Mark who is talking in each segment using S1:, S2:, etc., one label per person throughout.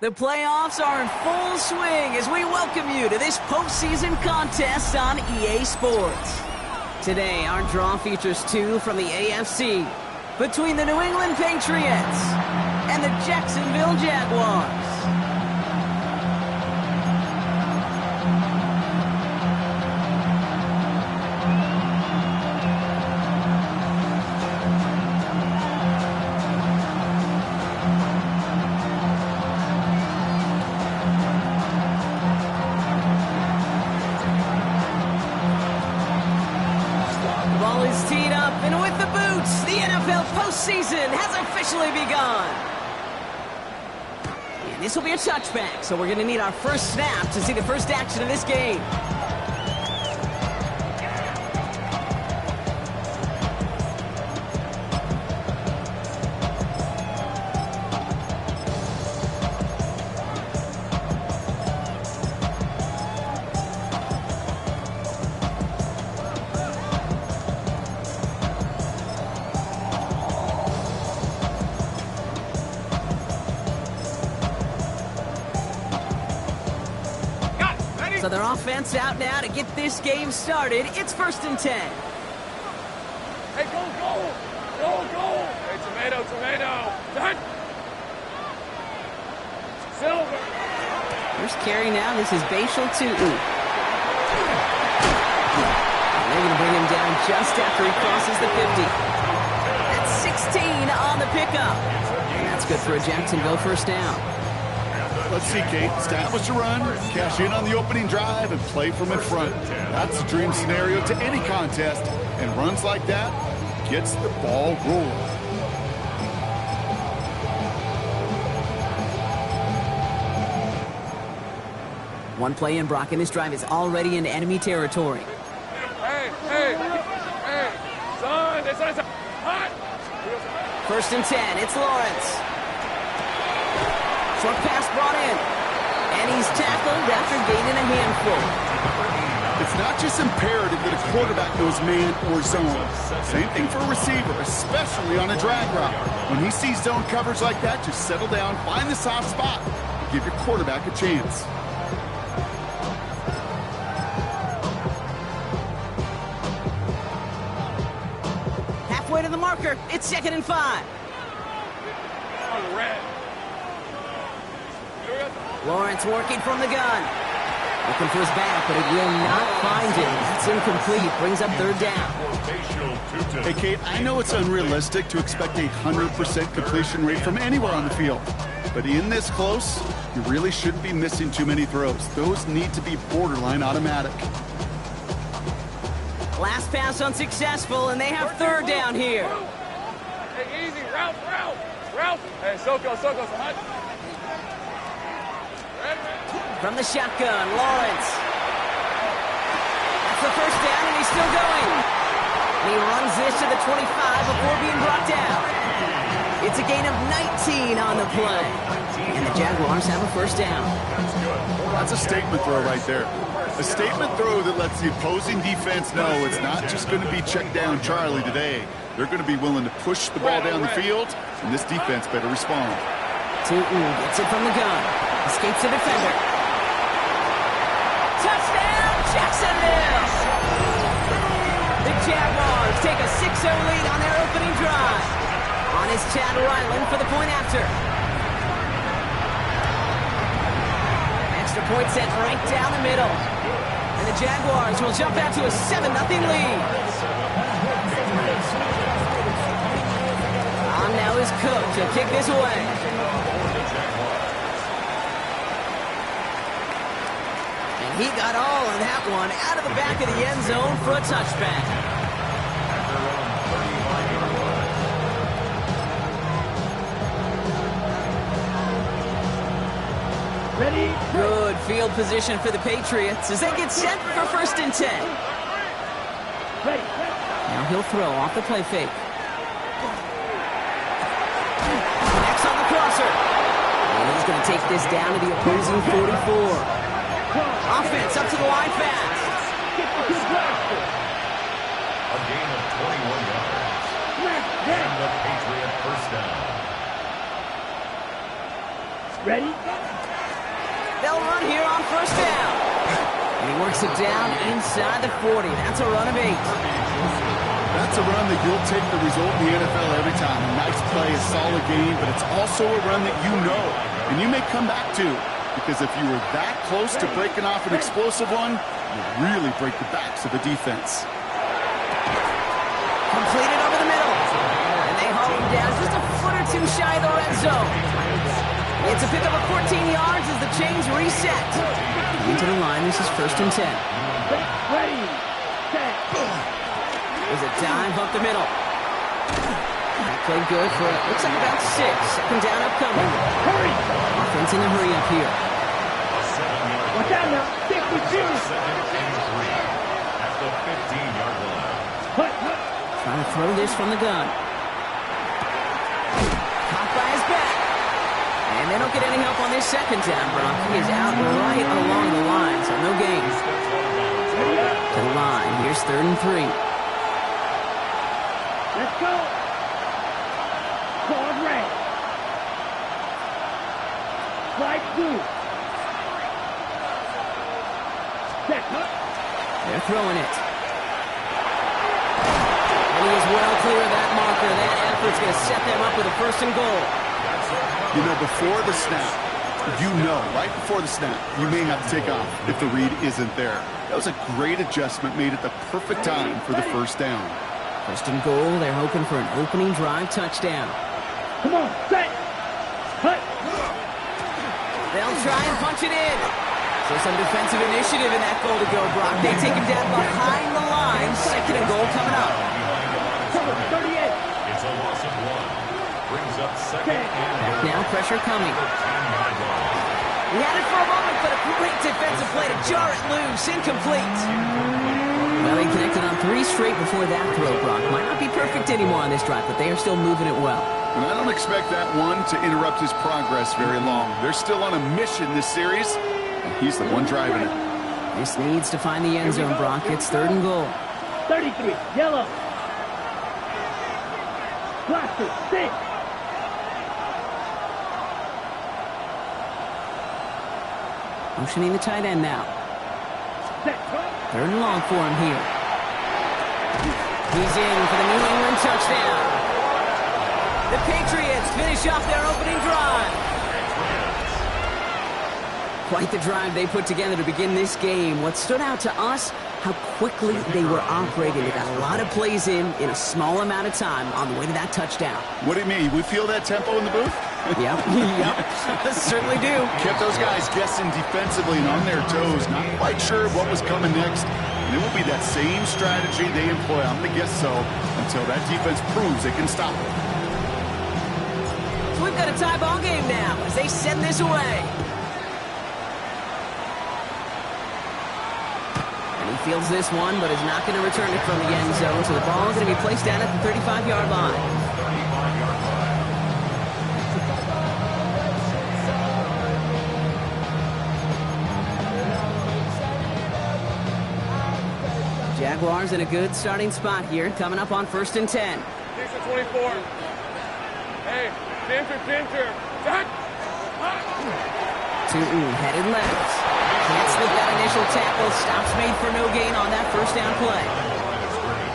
S1: The playoffs are in full swing as we welcome you to this postseason contest on EA Sports. Today, our draw features two from the AFC between the New England Patriots and the Jacksonville Jaguars. Teed up, and with the boots, the NFL postseason has officially begun. And this will be a touchback, so we're going to need our first snap to see the first action of this game. So their offense out now to get this game started. It's 1st and 10.
S2: Hey, go! Hey, tomato. Done. Silver.
S1: First carry now. This is Bashal Tutu. They're going to bring him down just after he crosses the 50. That's 16 on the pickup. And that's good for a Jacksonville first down.
S3: Let's see, Kate. Establish a run, cash in on the opening drive, and play from in front. That's the dream scenario to any contest, and runs like that gets the ball rolling.
S1: One play in, Brock, and this drive is already in enemy territory.
S2: Hey, son, it's hot.
S1: 1st and 10, it's Lawrence. Short pass brought in, and he's tackled after gaining a handful.
S3: It's not just imperative that a quarterback knows man or zone. Same thing for a receiver, especially on a drag route. When he sees zone coverage like that, just settle down, find the soft spot, and give your quarterback a chance.
S1: Halfway to the marker, it's 2nd and 5.
S2: On red.
S1: Lawrence working from the gun. Looking for his back, but it will not find him. It's incomplete. Brings up 3rd down.
S3: Hey, Kate, I know it's unrealistic to expect a 100% completion rate from anywhere on the field. But in this close, you really shouldn't be missing too many throws. Those need to be borderline automatic.
S1: Last pass unsuccessful, and they have 3rd down here.
S2: Hey, easy. Route. Hey, Soko, son.
S1: From the shotgun, Lawrence. That's the 1st down, and he's still going. He runs this to the 25 before being brought down. It's a gain of 19 on the play. And the Jaguars have a 1st down.
S3: That's a statement throw right there. A statement throw that lets the opposing defense know it's not just going to be check down Charlie today. They're going to be willing to push the ball down the field, and this defense better respond.
S1: Tutu gets it from the gun. Escapes the defender. Touchdown, Jacksonville! The Jaguars take a 6-0 lead on their opening drive. On is Chad Ryland for the point after. Extra point set right down the middle. And the Jaguars will jump out to a 7-0 lead. On now is Cook to kick this away. He got all of that one out of the back of the end zone for a touchback.
S4: Ready?
S1: Good field position for the Patriots as they get set for 1st and 10.
S4: Ready.
S1: Now he'll throw off the play fake. Connects on the crosser. And he's going to take this down to the opposing 44. Offense up to the line fast.
S5: A gain of 21 yards. And the Patriot first down.
S4: Ready?
S1: They'll run here on 1st down. And he works it down inside the 40. That's a run of 8.
S3: That's a run that you'll take the result in the NFL every time. A nice play, a solid game, but it's also a run that you know and you may come back to. Because if you were that close to breaking off an explosive one, you'd really break the backs of the defense.
S1: Completed over the middle. And they haul him down just a foot or two shy of the red zone. It's a pickup of 14 yards as the chains reset. Into the line, this is 1st and 10.
S4: Ready. Set.
S1: There's a dive up the middle. That played good for, looks like about 6. 2nd down upcoming.
S4: Hurry.
S1: Offense in a hurry up here.
S4: Watch out now. 62.
S5: 2nd and 3 at the 15-yard line.
S4: Hut, hut.
S1: Trying to throw this from the gun. Caught by his back. And they don't get any help on this 2nd down, Brock. He is out right along the line, so no gain. To the line. Here's 3rd and 3.
S4: Let's go. Forward red. Slide 2. Set.
S1: They're throwing it. And he is well clear of that marker. That effort's going to set them up with a 1st and goal.
S3: You know, before the snap, right before the snap, you may have to take off if the read isn't there. That was a great adjustment made at the perfect time for the 1st down.
S1: 1st and goal, they're hoping for an opening drive touchdown.
S4: Come on. Set. Hut.
S1: They'll try and punch it in. So some defensive initiative in that goal to go, Brock. They take him down behind the line. 2nd and goal coming up.
S4: Cover 38.
S5: It's a loss of 1. Brings up 2nd and
S1: Now pressure coming.
S5: 10-yard line.
S1: He had it for a moment, but a great defensive play to jar it loose. Incomplete. Well, he connected on 3 straight before that throw, Brock. Might not be perfect anymore on this drive, but they are still moving it well.
S3: And I don't expect that one to interrupt his progress very long. They're still on a mission this series, and he's the one driving it.
S1: This needs to find the end zone, Brock. It's 3rd and goal.
S4: 33. Yellow. Blaster. 6.
S1: Motioning the tight end now.
S4: Set.
S1: 3rd and long for him here. He's in for the New England touchdown. The Patriots finish off their opening drive. Quite the drive they put together to begin this game. What stood out to us, how quickly they were operating. They got a lot of plays in a small amount of time on the way to that touchdown.
S3: What do you mean? We feel that tempo in the booth?
S1: Yep, certainly do.
S3: Kept those guys guessing defensively and on their toes, not quite sure what was coming next. And it will be that same strategy they employ, I'm going to guess so, until that defense proves they can stop it.
S1: So we've got a tie ball game now as they send this away. And he fields this one, but is not going to return it from the end zone. So the ball is going to be placed down at the 35-yard line. Jaguars in a good starting spot here, coming up on 1st and 10.
S2: 24. Hey, Ginger. Jack.
S1: Tootin headed left. Can't slip that initial tackle. Stops made for no gain on that 1st down play.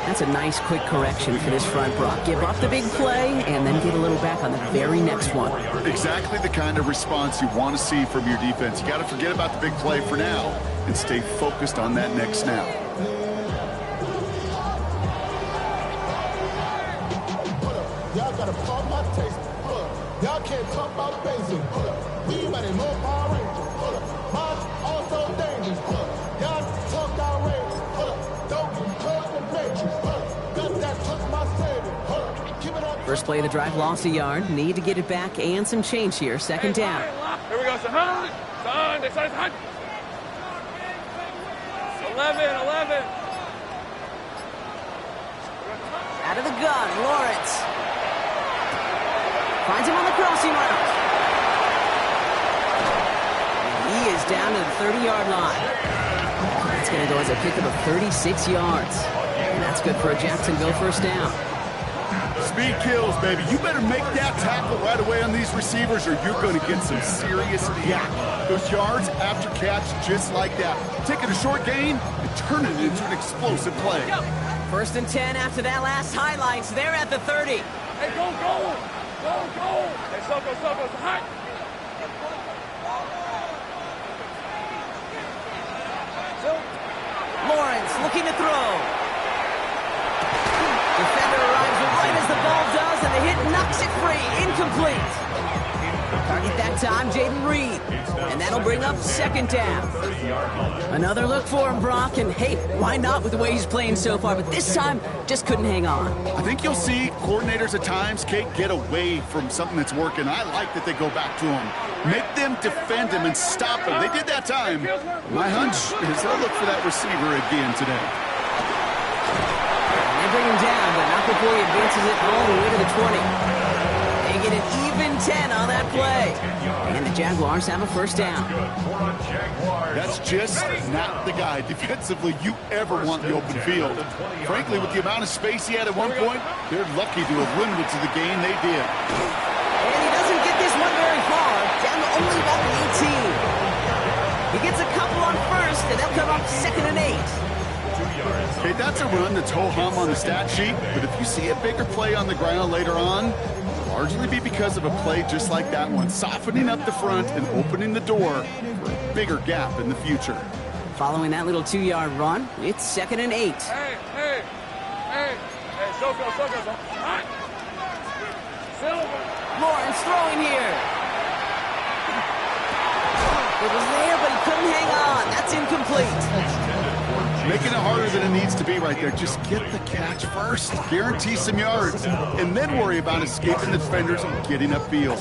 S1: That's a nice quick correction for this front, Brock. Give up the big play and then get a little back on the very next one.
S3: Exactly the kind of response you want to see from your defense. You got to forget about the big play for now and stay focused on that next snap.
S6: Y'all gotta pump my taste. Y'all can't talk about basic. We might more Power Rangers. March also dangerous.
S1: First play of the drive lost a yard. Need to get it back and some change here. Second down.
S2: Here we go. Sahan. Sahan. They started Sahan. 11.
S1: Out of the gun, Lawrence. Finds him on the crossing route. And he is down to the 30-yard line. It's going to go as a pickup of 36 yards. And that's good for a Jacksonville first down.
S3: Speed kills, baby. You better make that tackle right away on these receivers or you're going to get some serious yak. Those yards after catch just like that. Taking a short gain and turning it into an explosive play.
S1: First and 10 after that last highlights. They're at the 30.
S2: Hey, go. Hey, Soko, Sahan.
S1: Lawrence looking to throw. Defender arrives right as the ball does, and the hit knocks it free. Incomplete. Target that time, Jaden Reed. And that'll bring up second down. Another look for him, Brock. And hey, why not with the way he's playing so far? But this time, just couldn't hang on.
S3: I think you'll see coordinators at times, Kate, get away from something that's working. I like that they go back to him. Make them defend him and stop him. They did that time. My hunch is they'll look for that receiver again today.
S1: They bring him down, but not before he advances it all the way to the 20. They get an even 10 on that play. And the Jaguars have a first down.
S3: That's just not the guy defensively you ever want in the open field. Frankly, with the amount of space he had at one point, they're lucky to have limited to the gain they did.
S1: And he doesn't get this one very far, down to only about the 18. He gets a couple on first, and they'll come up second and 8.
S3: Okay, that's a run that's ho-hum on the stat sheet, but if you see a bigger play on the ground later on, largely be because of a play just like that one, softening up the front and opening the door for a bigger gap in the future.
S1: Following that little 2-yard run, it's second and 8.
S2: Hey, Soko. Hot. Silver.
S1: Lawrence throwing here. It was there, but he couldn't hang on. That's incomplete.
S3: Making it harder than it needs to be right there. Just get the catch first. Guarantee some yards. And then worry about escaping the defenders and getting upfield.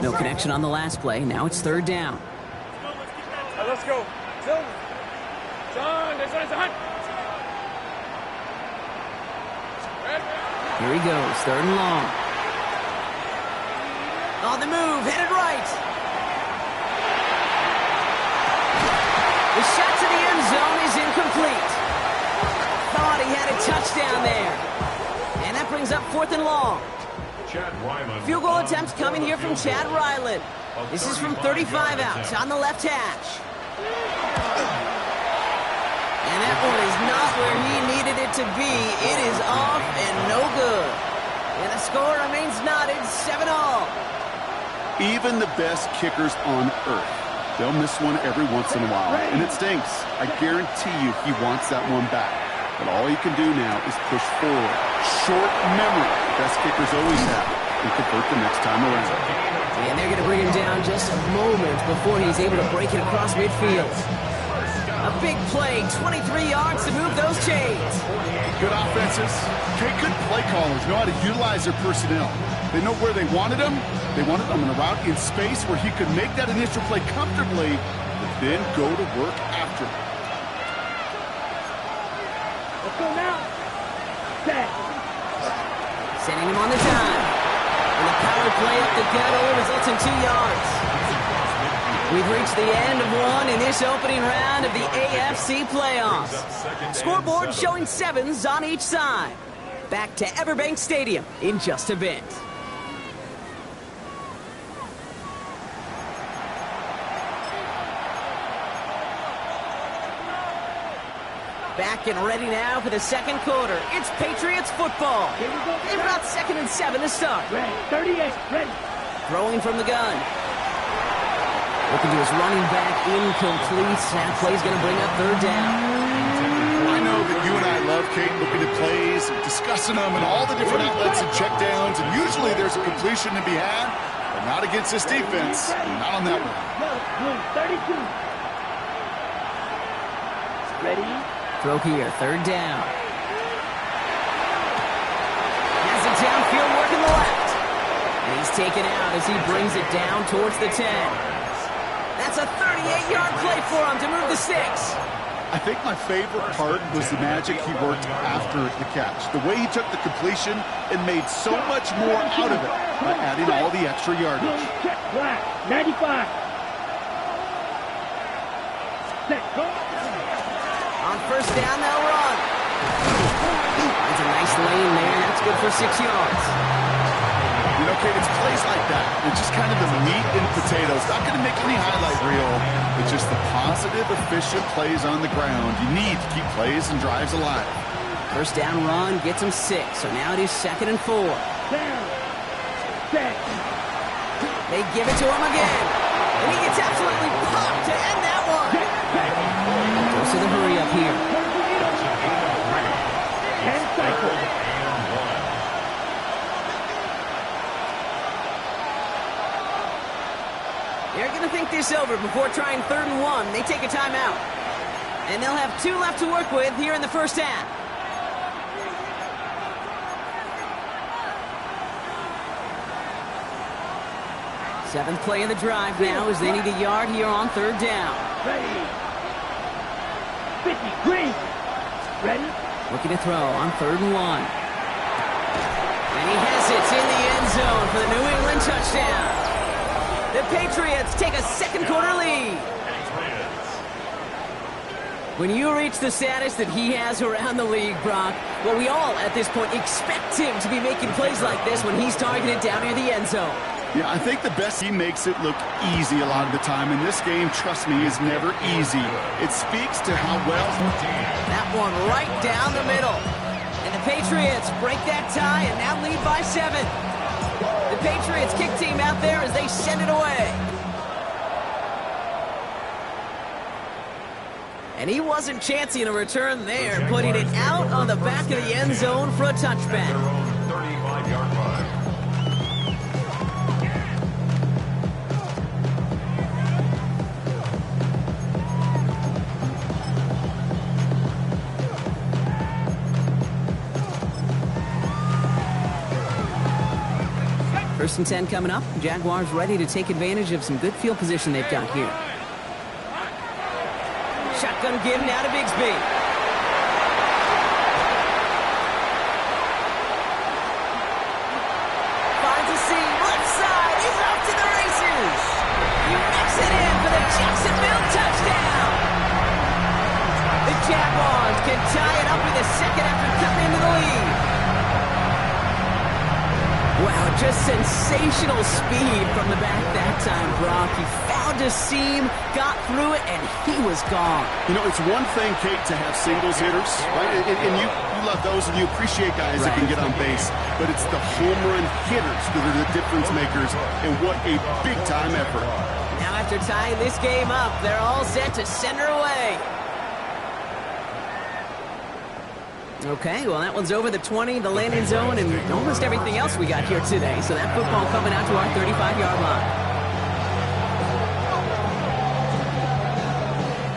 S1: No connection on the last play. Now it's third down.
S2: Let's go. Silver. John, they started Sahan.
S1: Here he goes, third and long. On the move, headed right. The shot to the end zone is incomplete. Thought he had a touchdown there. And that brings up fourth and long. Field goal attempts coming here from Chad Ryland. This is from 35 out on the left hash. And that one is not where he needed it to be. It is off and no good. And the score remains knotted 7-all.
S3: Even the best kickers on earth, they'll miss one every once in a while. And it stinks. I guarantee you he wants that one back. But all he can do now is push forward. Short memory. Best kickers always have. And convert the next time around.
S1: And they're going to bring him down just a moment before he's able to break it across midfield. A big play, 23 yards to move those chains.
S3: Good offenses. Okay, good play callers know how to utilize their personnel. They know where they wanted them. They wanted them in a route in space where he could make that initial play comfortably, but then go to work after it.
S4: Let's go now. Set.
S1: Sending him on the dime. And the power play up the gut only results in 2 yards. We've reached the end of one in this opening round of the AFC playoffs. Scoreboard showing 7s on each side. Back to Everbank Stadium in just a bit. Back and ready now for the second quarter. It's Patriots football. They've got 2nd and 7 to start.
S4: Ready. 38. Ready.
S1: Throwing from the gun. Looking to his running back, incomplete. That play's going to bring up third down.
S3: I know that you and I love, Kate, looking at plays, discussing them, and all the different outlets and checkdowns, and usually there's a completion to be had. Not against this defense. Not on that one.
S4: Blue, 32. Ready?
S1: Throw here, third down. Has it downfield working the left. And he's taken out as he brings it down towards the 10. That's a 38-yard play for him to move the 6.
S3: I think my favorite part was the magic he worked after the catch. The way he took the completion and made so much more out of it by adding all the extra yardage.
S4: Check, black, 95. Set, go.
S1: On first down, they'll run. Finds a nice lane there. That's good for 6 yards.
S3: You know, Kate, it's plays like that. It's just kind of the meat and potatoes. Not going to make any highlight reel. It's just the positive, efficient plays on the ground. You need to keep plays and drives alive.
S1: First down run gets him 6. So now it is 2nd and 4.
S4: Down. Set.
S1: They give it to him again. And he gets absolutely popped to end that one. Goes to the hurry up here.
S4: 10 cycles.
S1: They're going to think this over before trying 3rd and 1. They take a timeout. And they'll have 2 left to work with here in the first half. Seventh play of the drive now as they need a yard here on 3rd down.
S4: Ready. 50, green. Ready.
S1: Looking to throw on 3rd and 1. And he has it in the end zone for the New England touchdown. The Patriots take a second quarter lead. When you reach the status that he has around the league, Brock, well, we all at this point expect him to be making plays like this when he's targeted down near the end zone.
S3: Yeah, I think the best he makes it look easy a lot of the time. And this game, trust me, is never easy. It speaks to how well...
S1: That one right down the middle. And the Patriots break that tie and now lead by 7. The Patriots kick team out there as they send it away. And he wasn't chancing a return there, putting it out on the back of the end zone for a touchback.
S5: 35-yard line.
S1: First and 10 coming up. Jaguars ready to take advantage of some good field position they've got here. Shotgun give now to Bigsby. Finds a seam, left side, he's off to the races. He makes it in for the Jacksonville touchdown. The Jaguars can tie it up with a second after cutting into the lead. Wow, just sensational speed from the back that time, Brock. He found a seam, got through it, and he was gone.
S3: You know, it's one thing, Kate, to have singles hitters, right? And you love those, and you appreciate guys that can get on base. But it's the home run hitters that are the difference makers, and what a big-time effort.
S1: Now after tying this game up, they're all set to send her away. Okay, well, that one's over the 20, the landing zone, and almost everything else we got here today. So that football coming out to our 35-yard line.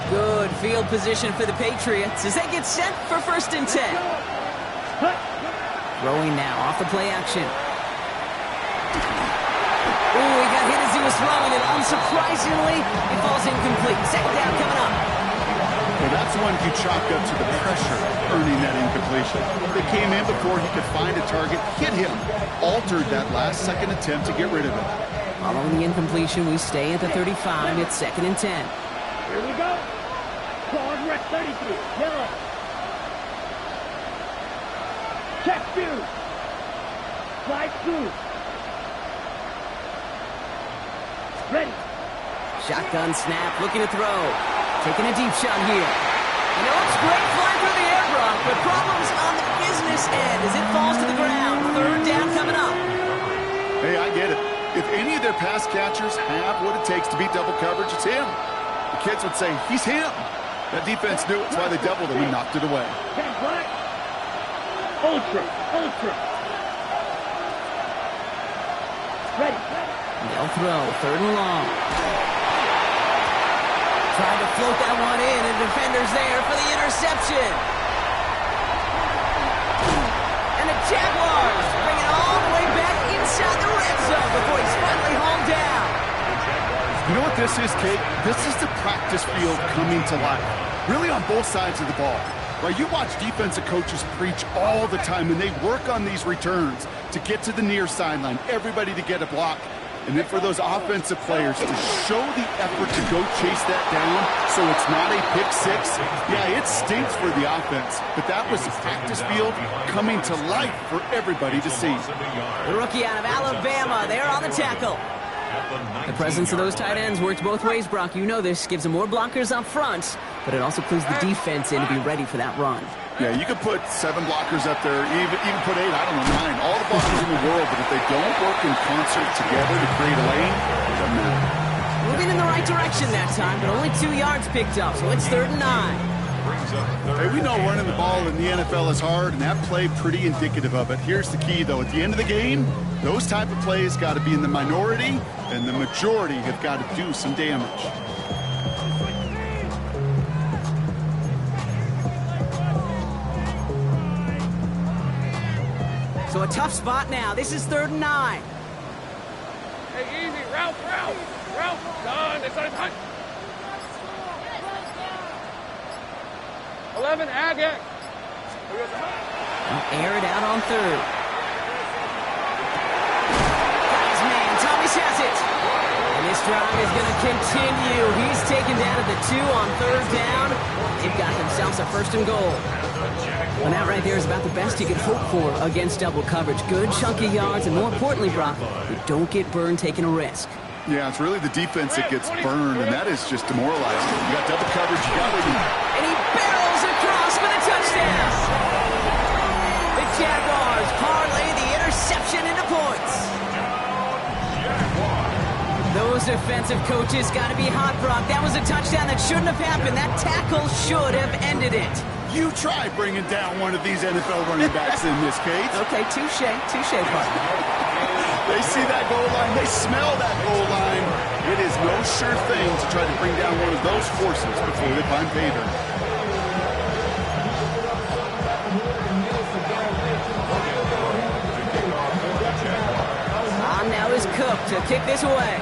S1: Good field position for the Patriots as they get set for 1st and 10. Throwing now off the play action. Oh, he got hit as he was throwing, and unsurprisingly, it falls incomplete. Second down coming up.
S3: Well, that's one you chalk up to the pressure earning that incompletion. They came in before he could find a target, hit him, altered that last-second attempt to get rid of it.
S1: Following the incompletion, we stay at the 35. It's 2nd and 10.
S4: Here we go. Clause rec 33. Yellow. Check 2. Slide 2. Ready.
S1: Shotgun snap, looking to throw. Taking a deep shot here. You know, it's great flying through the air, Brock, but problems on the business end as it falls to the ground. 3rd down coming up.
S3: Hey, I get it. If any of their pass catchers have what it takes to beat double coverage, it's him. The kids would say, he's him. That defense knew it. That's why they doubled him and knocked it away.
S4: Ten black. Ultra.
S1: They'll throw, 3rd and long. Tried to float that one in, and defender's there for the interception. And the Jaguars bring it all the way back inside the red zone before he's finally hauled down.
S3: You know what this is, Kate? This is the practice field coming to life. Really on both sides of the ball. Right? You watch defensive coaches preach all the time, and they work on these returns to get to the near sideline, everybody to get a block. And then for those offensive players to show the effort to go chase that down so it's not a pick six. Yeah, it stinks for the offense, but that was the practice field coming to life for everybody to see.
S1: The rookie out of Alabama there on the tackle. The presence of those tight ends works both ways, Brock. You know this. Gives them more blockers up front, but it also clues the defense in to be ready for that run.
S3: Yeah, you could put 7 blockers up there, even put 8, I don't know, 9. All the blockers in the world, but if they don't work in concert together to create a lane, it doesn't matter.
S1: Moving in the right direction that time, but only 2 yards picked up, so it's 3rd and 9.
S3: Hey, we know running the ball in the NFL is hard, and that play pretty indicative of it. Here's the key, though. At the end of the game, those type of plays got to be in the minority, and the majority have got to do some damage.
S1: So a tough spot now. This is 3rd and 9.
S2: Hey, easy. Ralph. Done. It's on touch. 11, Agate.
S1: Air it out on 3rd. Got his man. Thomas has it. And this drive is going to continue. He's taken down at the 2 on 3rd down. They've got themselves a 1st and goal. Well, that right there is about the best you could hope for against double coverage. Good chunky yards, and more importantly, Brock, you don't get burned taking a risk.
S3: Yeah, it's really the defense that gets burned, and that is just demoralizing. You got double coverage, you got what you...
S1: And he barrels across for the touchdown. The Jaguars parlay the interception into points. Those defensive coaches got to be hot, Brock. That was a touchdown that shouldn't have happened. That tackle should have ended it.
S3: You try bringing down one of these NFL running backs in this case.
S1: Okay, touche, partner.
S3: They see that goal line. They smell that goal line. It is no sure thing to try to bring down one of those forces before they find Vader.
S1: On now is Cook to kick this away.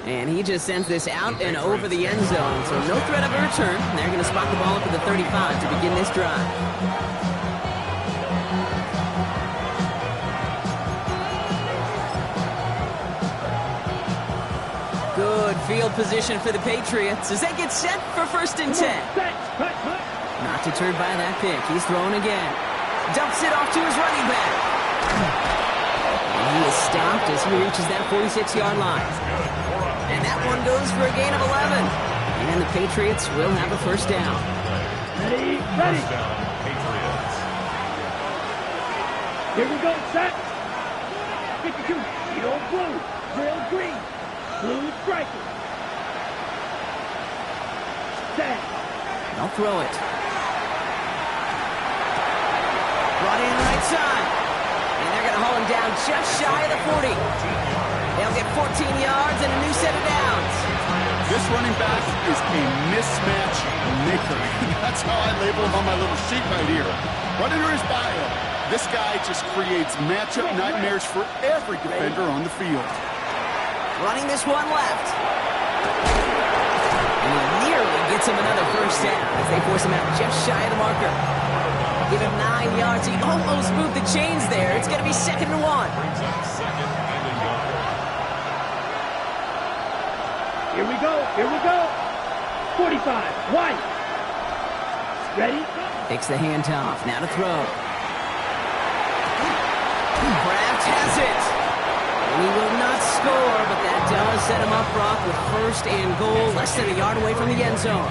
S1: And he just sends this out and over the end zone. So no threat of a return. They're going to spot the ball up at the 35 to begin this drive. Good field position for the Patriots as they get set for 1st and 10. Not deterred by that pick. He's throwing again. Dumps it off to his running back. And he is stopped as he reaches that 46-yard line. And that one goes for a gain of 11. And the Patriots will have a 1st down.
S4: Ready. Here we go, set. 52, Edo blue, drill green, blue striker. Set.
S1: They'll throw it. Brought in right side. And they're going to haul him down just shy of the 40. They'll get 14 yards and a new set of downs.
S3: This running back is a mismatch maker. That's how I label him on my little sheet right here. Right under his bio, this guy just creates matchup nightmares for every defender on the field.
S1: Running this one left. And he nearly gets him another 1st down as they force him out just shy of the marker. Give him 9 yards. He almost moved the chains there. It's going to be 2nd and 1.
S4: Here we go. 45, White. Ready?
S1: Takes the handoff. Now to throw. Kraft has it. And he will not score, but that does set him up, Brock, with 1st and goal, less than a yard away from the end zone.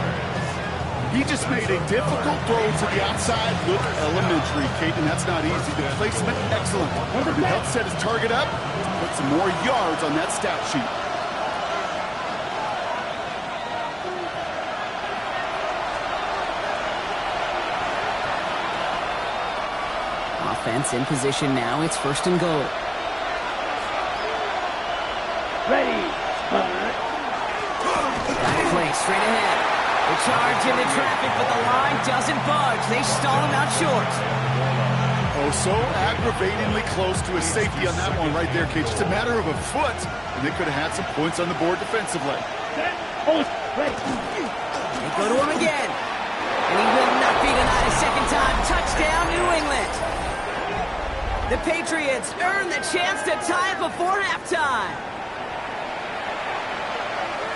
S3: He just made a difficult throw to the outside look elementary, Kate, and that's not easy. The placement, excellent. He helped set his target up to put some more yards on that stat sheet.
S1: offense in position now. It's 1st and goal.
S4: Ready.
S1: Got it played straight ahead. They charge into traffic, but the line doesn't budge. They stall him out short.
S3: Oh, so aggravatingly close to a safety on that one right there, Kate. Just a matter of a foot, and they could have had some points on the board defensively.
S4: Ready.
S1: They go to him again. And he will not be denied a second time. Touchdown, New England. The Patriots earn the chance to tie it before halftime.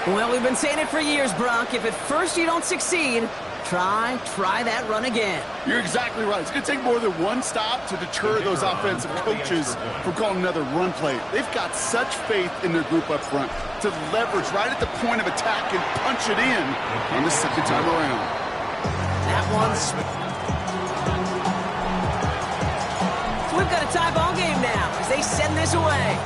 S1: Well, we've been saying it for years, Brock. If at first you don't succeed, try that run again.
S3: You're exactly right. It's going to take more than one stop to deter those offensive coaches from calling another run play. They've got such faith in their group up front to leverage right at the point of attack and punch it in on the second time around.
S1: That one's... So we've got a tie ball game now as they send this away.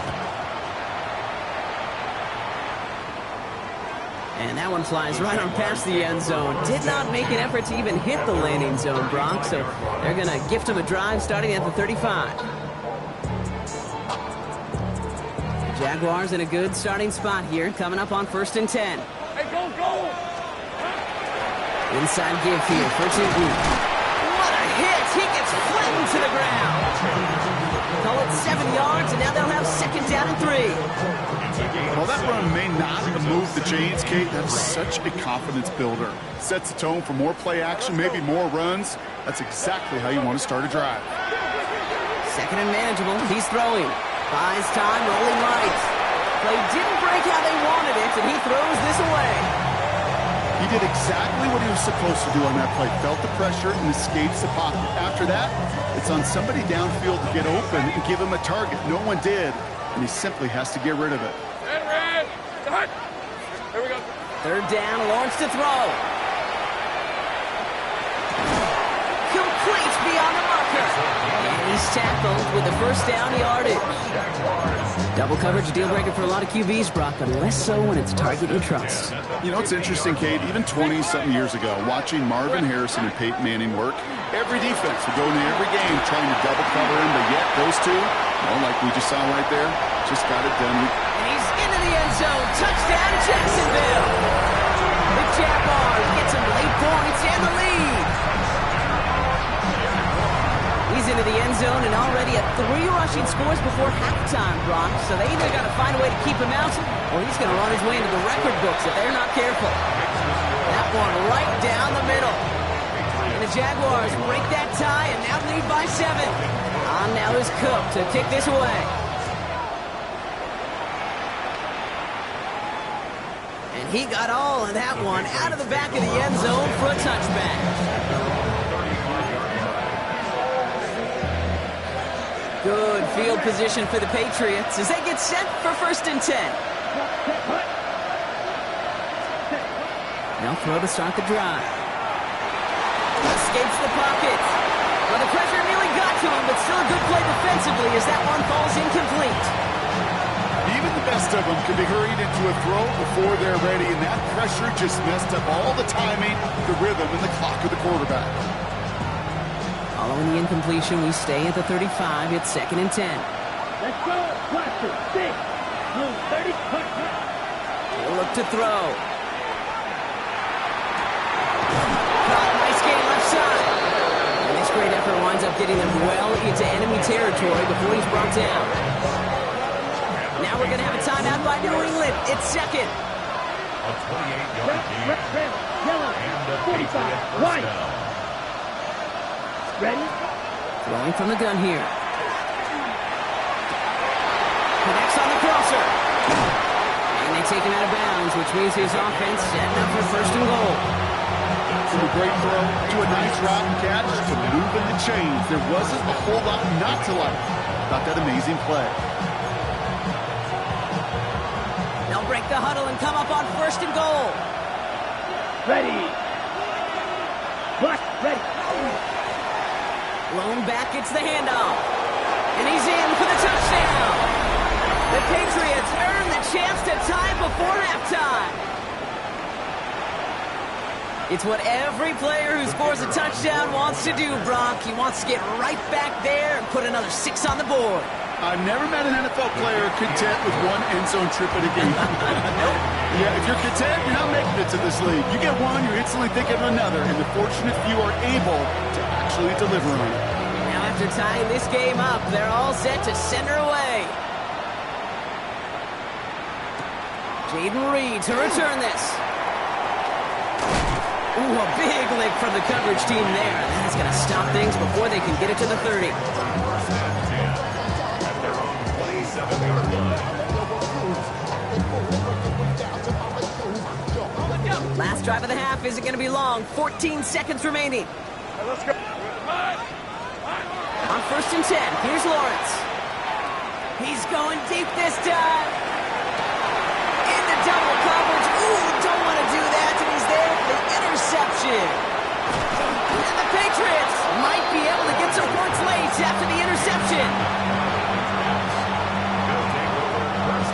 S1: And that one flies right on past the end zone. Did not make an effort to even hit the landing zone, Brock, so they're going to gift him a drive starting at the 35. The Jaguars in a good starting spot here, coming up on 1st and 10.
S2: Hey, go!
S1: Inside give here for Tootin. What a hit! He gets flattened to the ground. Call it 7 yards, and now they'll have 2nd down and 3.
S3: Well, that run may not have moved the chains, Kate. That's such a confidence builder. Sets the tone for more play action, maybe more runs. That's exactly how you want to start a drive.
S1: 2nd and manageable. He's throwing. Buys time, rolling right. Play didn't break how they wanted it, and he throws this away.
S3: He did exactly what he was supposed to do on that play. Felt the pressure and escapes the pocket. After that, it's on somebody downfield to get open and give him a target. No one did, and he simply has to get rid of it.
S2: Red. Cut. Here we go.
S1: 3rd down, Lawrence to throw. Complete beyond the marker. And he's tackled with the 1st down yardage. Double coverage, a deal breaker for a lot of QBs, Brock, but less so when it's a target you trust.
S3: You know, it's interesting, Kate, even 20-something years ago, watching Marvin Harrison and Peyton Manning work, every defense would go into every game trying to double cover him, but yet those two, like we just saw right there, just got it done.
S1: And he's into the end zone. Touchdown, Jacksonville. The Jaguars get some late points and the lead. He's into the end zone and already at 3 rushing scores before halftime, Brock. So they either got to find a way to keep him out, or he's going to run his way into the record books if they're not careful. That one right down the middle. And the Jaguars break that tie and now lead by 7. On now is Cook to kick this away. And he got all of that one out of the back of the end zone for a touchback. Good field position for the Patriots as they get set for 1st and 10. Now throw to start the drive. Escapes the pocket. Well, the pressure nearly got to him, but still a good play defensively as that one falls incomplete.
S3: Even the best of them can be hurried into a throw before they're ready, and that pressure just messed up all the timing, the rhythm, and the clock of the quarterback.
S1: Following the incompletion, we stay at the 35. It's 2nd and 10.
S4: Let's go. Blaster. 6. Blue 30.
S1: He'll look to throw. Nice game left side. And this great effort winds up getting them well into enemy territory before he's brought down. Now we're going to have a timeout by New England. It's 2nd.
S5: A 28-yard gain.
S4: Yellow.
S5: And the
S4: 45.
S5: Patriot first
S4: White.
S5: down.
S4: Ready?
S1: Throwing from the gun here. Connects on the crosser. And they take him out of bounds, which means his offense setting up for 1st and goal.
S3: From a great throw to a nice route and catch to moving the chains. There wasn't a whole lot not to like about that amazing play.
S1: They'll break the huddle and come up on 1st and goal.
S4: Ready. Black. Ready.
S1: Lone back gets the handoff. And he's in for the touchdown. The Patriots earn the chance to tie before halftime. It's what every player who scores a touchdown wants to do, Brock. He wants to get right back there and put another 6 on the board.
S3: I've never met an NFL player content with one end zone trip in a game.
S1: Nope.
S3: Yeah, if you're content, you're not making it to this league. You get one, you're instantly thinking of another, and the fortunate few are able to actually deliver on it.
S1: Now after tying this game up, they're all set to send her away. Jaden Reed to return this. Ooh, a big lick from the coverage team there. That's going to stop things before they can get it to the 30. Last drive of the half isn't going to be long. 14 seconds remaining.
S2: Let's go.
S1: On 1st and 10, here's Lawrence. He's going deep this time. Into double coverage. Ooh, don't want to do that. And he's there for the interception. And the Patriots might be able to get some points late after the interception.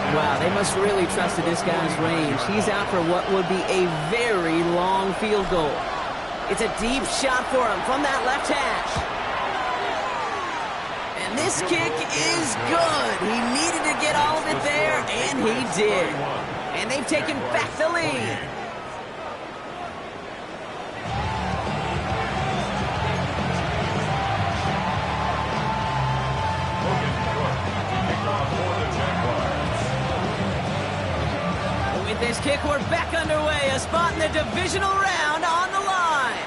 S1: Wow, they must really trusted this guy's range. He's out for what would be a very long field goal. It's a deep shot for him from that left hash. And this kick is good. He needed to get all of it there, and he did. And they've taken back the lead. With this kick, we're back underway. A spot in the divisional round on the line.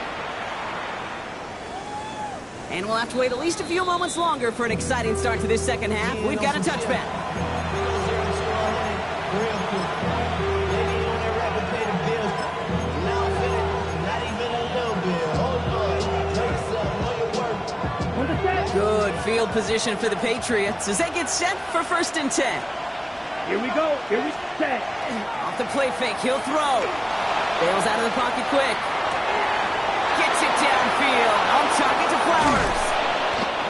S1: And we'll have to wait at least a few moments longer for an exciting start to this second half. We've got a touchback. Good field position for the Patriots as they get set for 1st and 10.
S4: Here we go. Here we set.
S1: Off the play fake, he'll throw. Bails out of the pocket quick. Gets it downfield. On target to Flowers.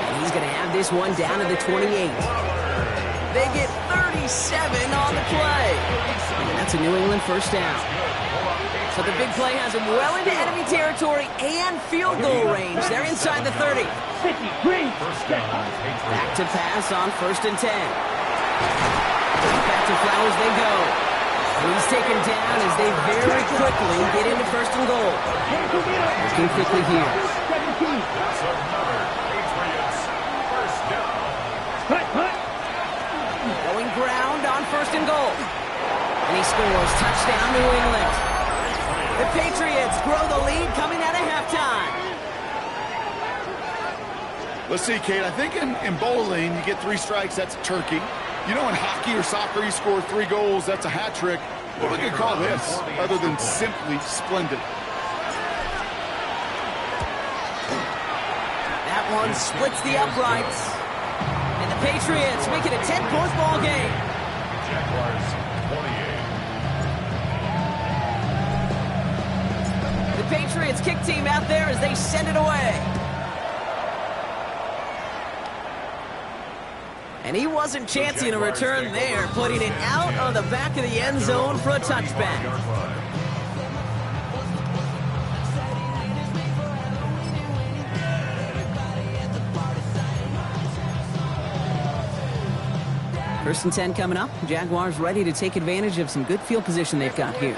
S1: And he's going to have this one down to the 28. They get 37 on the play. And that's a New England 1st down. So the big play has them well into enemy territory and field goal range. They're inside the 30. Back to pass on 1st and 10. Back to Flowers they go. He's taken down as they very quickly get into 1st and goal. Looking quickly here. Going ground on 1st and goal. And he scores. Touchdown, New England. The Patriots grow the lead coming out of halftime.
S3: Let's see, Kate. I think in bowling, you get 3 strikes, that's a turkey. You know, in hockey or soccer, you score 3 goals, that's a hat trick. What we could call this, other than simply splendid?
S1: That one splits the uprights. And the Patriots make it a 10-point ball game.
S5: Jaguars 28.
S1: The Patriots kick team out there as they send it away. And he wasn't chancing a return there, putting it out on the back of the end zone for a touchback. First and 10 coming up. Jaguars ready to take advantage of some good field position they've got here.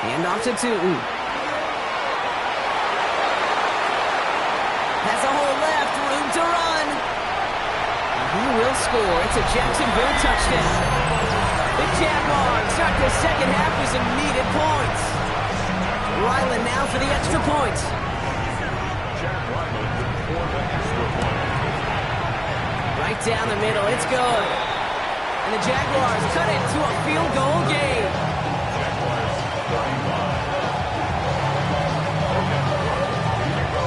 S1: Hand off to Tootin. Has a hole left, room to run. And he will score. It's a Jacksonville touchdown. The Jaguars start the second half with some needed points. Ryland now for the extra point.
S5: Jack Ryland for the extra point.
S1: Right down the middle, it's good. And the Jaguars cut it to a field goal game.
S5: Jaguars 35.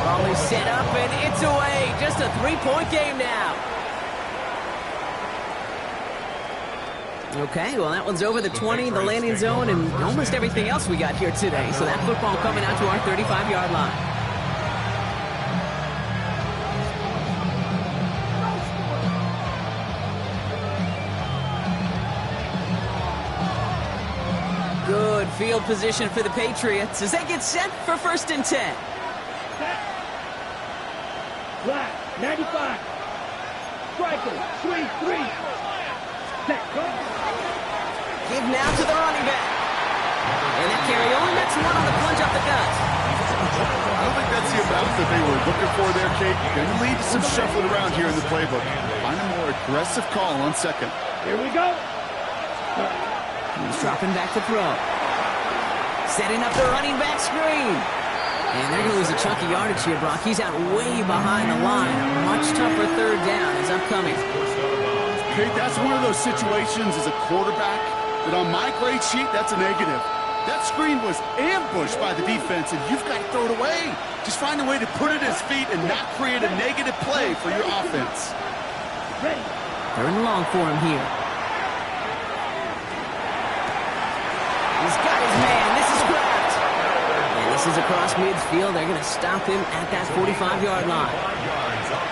S1: Ball is set up and it's away. Just a 3-point game now. Okay, well that one's over the 20, the landing zone, and almost everything else we got here today. So that football coming out to our 35-yard line. Good Good field position for the Patriots as they get set for 1st and 10.
S4: Flat, 95. Striker, swing 3. Set, go.
S1: Give now to the running back. And that carry only nets one on the plunge up the gut.
S3: I don't think that's the amount that they were looking for there, Kate. Going to lead to some shuffling around here in the playbook. Find a more aggressive call on 2nd.
S4: Here we go.
S1: He's dropping back to throw. Setting up the running back screen. And they're going to lose a chunk of yardage here, Brock. He's out way behind the line. A much tougher 3rd down is upcoming.
S3: Kate, that's one of those situations as a quarterback that on my grade sheet, that's a negative. That screen was ambushed by the defense, and you've got to throw it away. Just find a way to put it at his feet and not create a negative play for your offense.
S4: Ready.
S1: 3rd and long for him here. He's got his man. This is Kraft. And this is across midfield. They're going to stop him at that 45-yard line.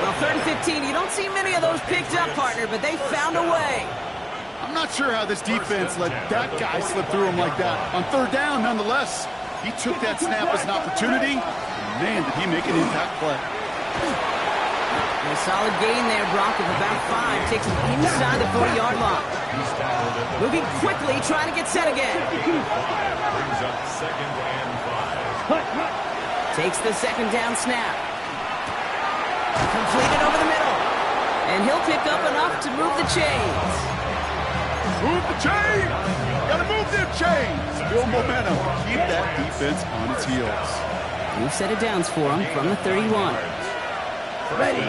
S1: Well, 3rd and 15, you don't see many of those picked up, partner, but they found a way.
S3: I'm not sure how this defense let that guy slip through him like that. On 3rd down, nonetheless, he took that snap as an opportunity. Man, did he make an impact play.
S1: And a solid gain there, Brock, of about 5. Takes him inside the 40-yard line. Moving quickly, trying to get set again.
S5: Brings up 2nd and 5.
S1: Takes the 2nd down snap. Completed over the middle. And he'll pick up enough to move the chains.
S3: Move the chains! Gotta move them chains! Build momentum. Keep that defense on its heels.
S1: New set of downs for him from the 31.
S4: Ready.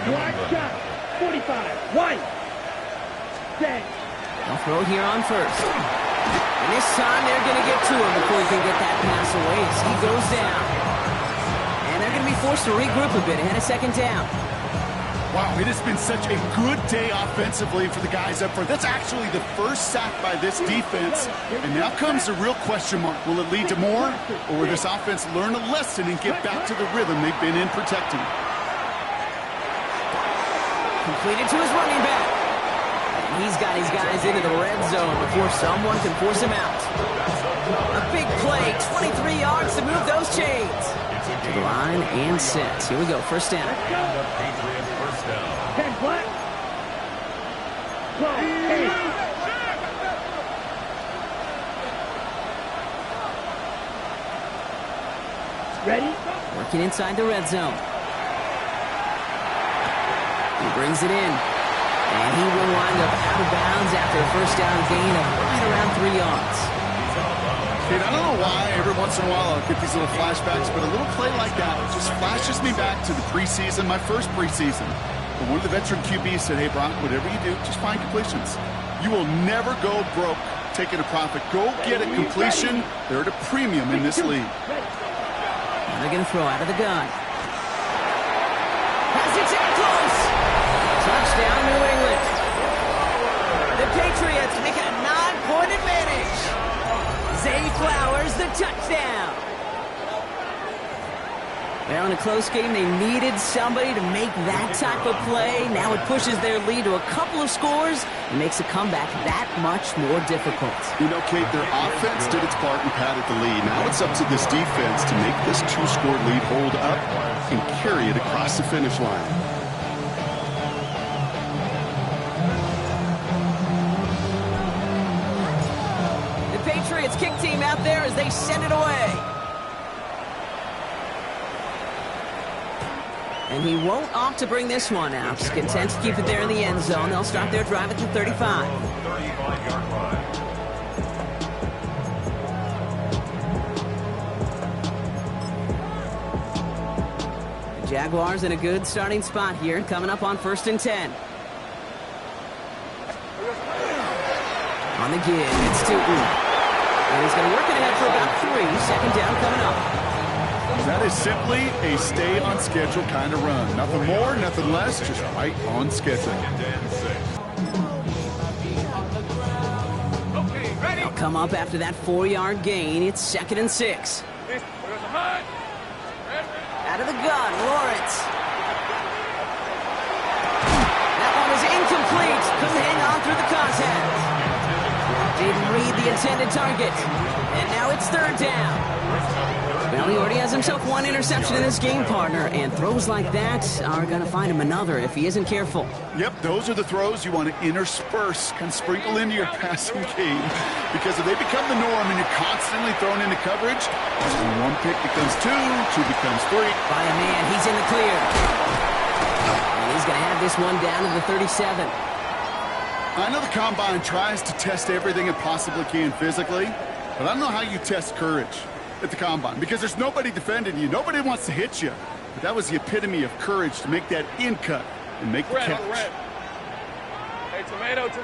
S4: Wide shot. 45. White. Set.
S1: They'll throw here on 1st. And this time they're going to get to him before he can get that pass away as he goes down. And they're going to be forced to regroup a bit ahead of 2nd down.
S3: Wow, it has been such a good day offensively for the guys up front. That's actually the first sack by this defense. And now comes the real question mark. Will it lead to more? Or will this offense learn a lesson and get back to the rhythm they've been in protecting?
S1: Completed to his running back. And he's got his guys into the red zone before someone can force him out. A big play, 23 yards to move those chains. To the line and set. Here we go, 1st down.
S5: Patriot 1st down.
S4: 10 flat. Go. 8. Ready?
S1: Working inside the red zone. He brings it in. And he will wind up out of bounds after a 1st down gain of right around 3 yards.
S3: Kate, I don't know why every once in a while I'll get these little flashbacks, but a little play like that just flashes me back to the preseason, my first preseason. But one of the veteran QBs said, hey, Brock, whatever you do, just find completions. You will never go broke taking a profit. Go get a completion. They're at a premium in this league.
S1: And they're going to throw out of the gun. Has it in close. Touchdown, New England. The Patriots make it a 9-point advantage. Zay Flowers, the touchdown. Well, in a close game, they needed somebody to make that type of play. Now it pushes their lead to a couple of scores and makes a comeback that much more difficult.
S3: You know, Kate, their offense did its part and padded the lead. Now it's up to this defense to make this 2-score lead hold up and carry it across the finish line.
S1: Patriots kick team out there as they send it away. And he won't opt to bring this one out. He's content to keep it there in the end zone. They'll start their drive at the 35.
S5: 35-yard line.
S1: The Jaguars in a good starting spot here, coming up on 1st and 10. On the give, it's Tootin. And he's going to work it ahead for about 3. 2nd down coming up.
S3: That is simply a stay-on-schedule kind of run. Nothing more, nothing less, just right on schedule.
S1: They'll come up after that 4-yard gain. It's 2nd and 6. Out of the gun, Lawrence. That one was incomplete. Couldn't hang on through the contact. Didn't read the intended target. And now it's third down. Well, he already has himself one interception in this game, partner, and throws like that are going to find him another if he isn't careful.
S3: Yep, those are the throws you want to intersperse and sprinkle into your passing game, because if they become the norm and you're constantly thrown into coverage, one pick becomes two becomes three.
S1: By a man, he's in the clear. And he's going to have this one down to the 37.
S3: I know the Combine tries to test everything it possibly can physically, but I don't know how you test courage at the Combine, because there's nobody defending you. Nobody wants to hit you. But that was the epitome of courage to make that in cut and make the catch.
S2: Hey, tomato. It's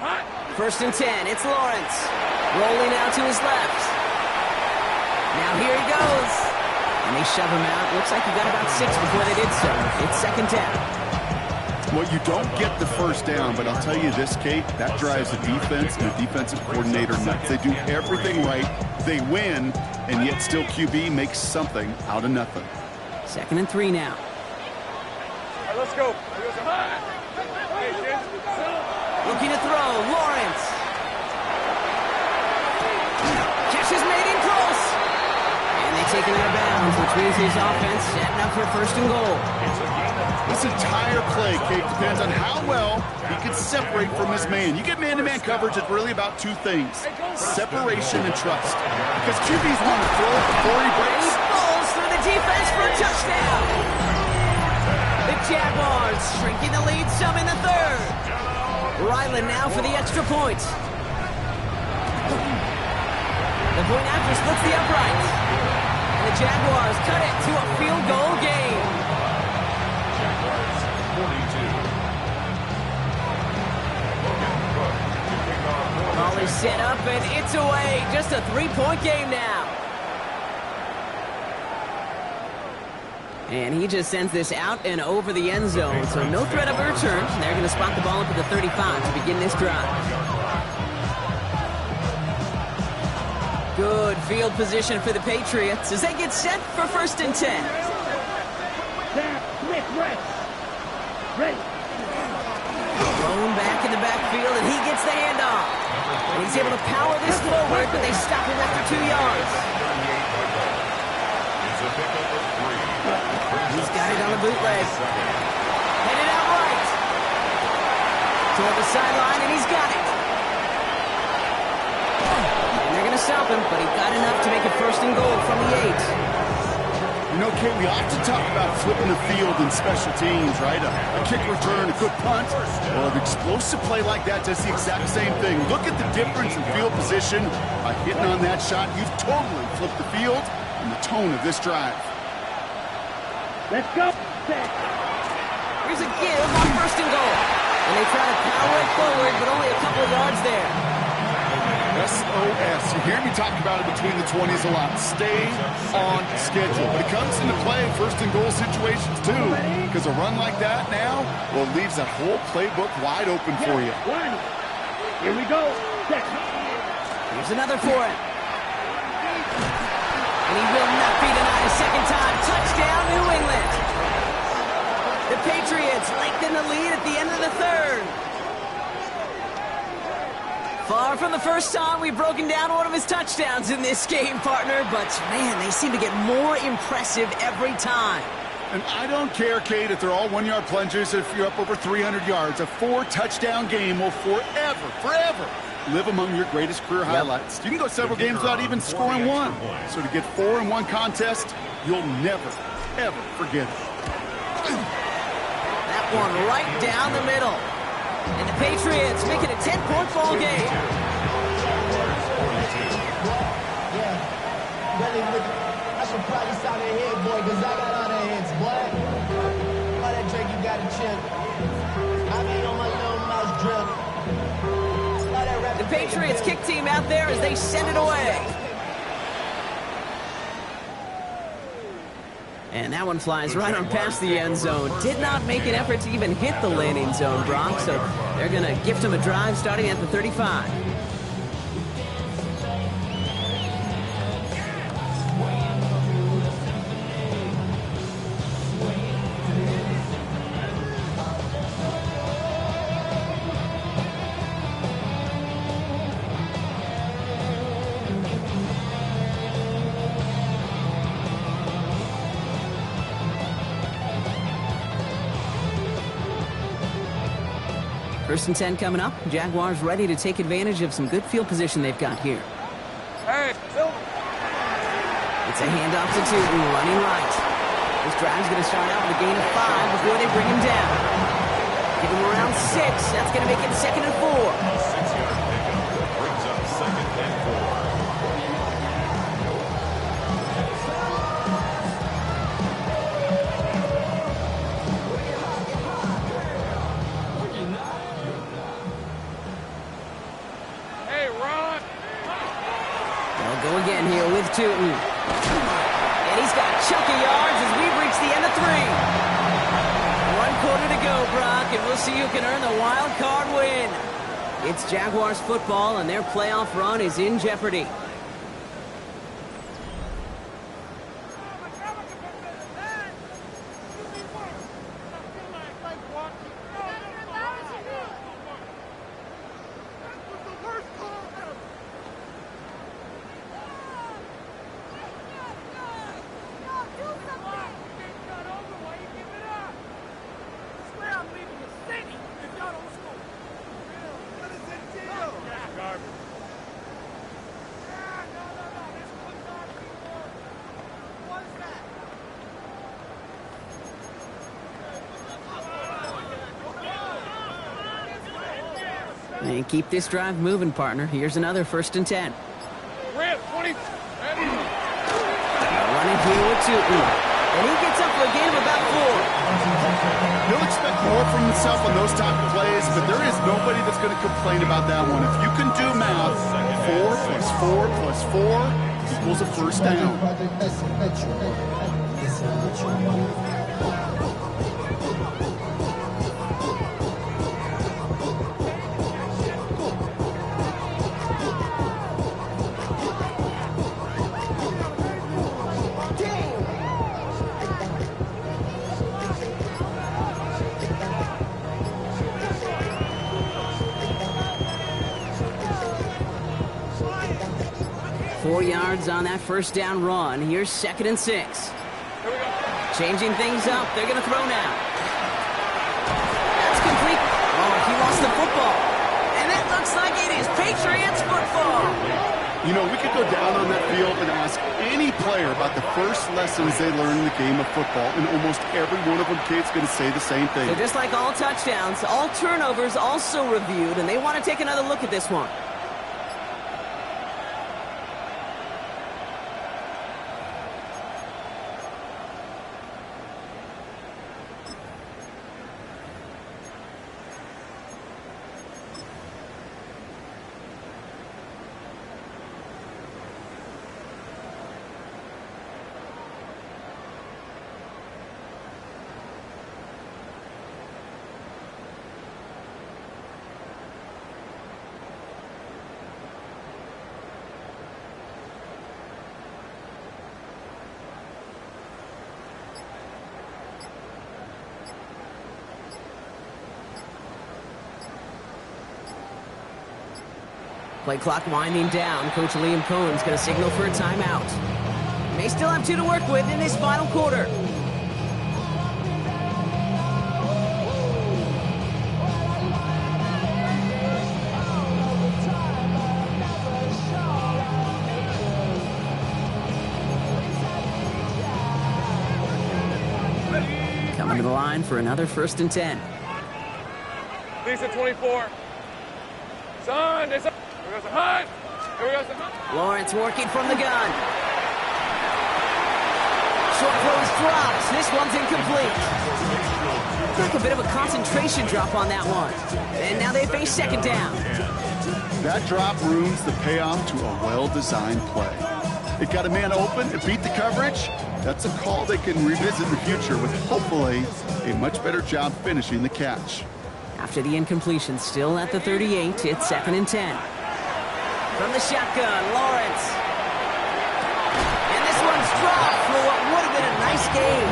S2: hot.
S1: First and 10. It's Lawrence. Rolling out to his left. Now here he goes. And they shove him out. Looks like he got about 6 before they did so. It's second down.
S3: Well, you don't get the first down, but I'll tell you this, Kate, that drives the defense and the defensive coordinator nuts. They do everything right. They win, and yet still QB makes something out of nothing.
S1: Second and 3 now.
S2: All right, let's go. Hey, kids.
S1: Looking to throw. Lawrence. Catch is made in close. And they take him out of bounds, which means his offense setting up for first and goal.
S3: This entire play, Kate, depends on how well he can separate from his man. You get man-to-man coverage, it's really about two things: separation and trust. Because QBs want to throw it before he breaks.
S1: He falls through the defense for a touchdown. The Jaguars shrinking the lead some in the third. Ryland now for the extra point. The point after splits the uprights. And the Jaguars cut it to a field goal game. Ball is set up and it's away. Just a 3-point game now. And he just sends this out and over the end zone. So no threat of a return. They're going to spot the ball up at the 35 to begin this drive. Good field position for the Patriots as they get set for first and 10.
S4: Ready.
S1: Thrown back in the backfield, and he gets the handoff. And he's able to power this forward, but they stop him after 2 yards. He's got it on the bootleg. Headed out right. Toward the sideline, and he's got it. And they're going to stop him, but he got enough to make it first and goal from the 8.
S3: You know, Kate, we often talk about flipping the field in special teams, right? A kick return, a good punt. Well, an explosive play like that does the exact same thing. Look at the difference in field position. By hitting on that shot, you've totally flipped the field and the tone of this drive.
S4: Let's go.
S1: Here's a give on first and goal. And they try to power it forward, but only a couple of yards there.
S3: SOS. You hear me talk about it between the 20s a lot. Stay on schedule. But it comes into play in first and goal situations too. Because a run like that now, well, it leaves that whole playbook wide open for you.
S4: Here we go.
S1: Here's another for him. And he will not be denied a second time. Touchdown, New England. The Patriots lengthen the lead at the end of the third. Far from the first time we've broken down one of his touchdowns in this game, partner, but man, they seem to get more impressive every time.
S3: And I don't care, Kate, if they're all 1-yard plungers, if you're up over 300 yards. A 4-touchdown game will forever live among your greatest career highlights. You can go several games without even scoring one. So to get 4 in one contest, you'll never, ever forget it.
S1: That one right down the middle. And the Patriots make it a 10-point ball game.
S6: Yeah. Really, I should probably sign a head, boy, because I got all the heads, boy. All that drink you got to chill. I be on my little mouse drill.
S1: The Patriots kick team out there as they send it away. And that one flies right on past the end zone. Did not make an effort to even hit the landing zone, Brock. So they're going to gift him a drive starting at the 35. First and 10 coming up. Jaguars ready to take advantage of some good field position they've got here.
S2: Hey, Silver.
S1: It's a handoff to Tootin, running right. This drive's going to start out with a gain of 5 before they bring him down. Give him around 6. That's going to make it 2nd and 4.
S5: A 6-yard pickup brings up 2nd and 4.
S2: Hey, Ron.
S1: They'll go again here with Tootin. And he's got chunky yards as we've reached the end of 3. 1 quarter to go, Brock, and we'll see who can earn the wild card win. It's Jaguars football, and their playoff run is in jeopardy. And keep this drive moving, partner. Here's another 1st and 10.
S2: Rip, 20. Ready?
S1: Running here with Tootin. And he gets up for a gain of about 4.
S3: He'll expect more from himself on those type of plays, but there is nobody that's going to complain about that one. If you can do math, 4 plus 4 plus 4 equals a first down.
S1: 4 yards on that first down run. Here's 2nd and 6. Changing things up. They're going to throw now. That's complete. Oh, he lost the football. And it looks like it is Patriots football.
S3: You know, we could go down on that field and ask any player about the first lessons they learned in the game of football, and almost every one of them kids going to say the same thing.
S1: So just like all touchdowns, all turnovers also reviewed, and they want to take another look at this one. Play clock winding down. Coach Liam Cohen's going to signal for a timeout. They still have 2 to work with in this final quarter. Coming to the line for another 1st and 10.
S2: Lisa, 24. Son, there's a... Here we go, Hunt. Here we go, Hunt.
S1: Lawrence working from the gun. Short throws drops. This one's incomplete. Took a bit of a concentration drop on that one. And now they face 2nd down.
S3: That drop ruins the payoff to a well-designed play. It got a man open, it beat the coverage. That's a call they can revisit in the future with hopefully a much better job finishing the catch.
S1: After the incompletion, still at the 38, it's 2nd and 10. From the shotgun, Lawrence. And this one's dropped for what would have been a nice game.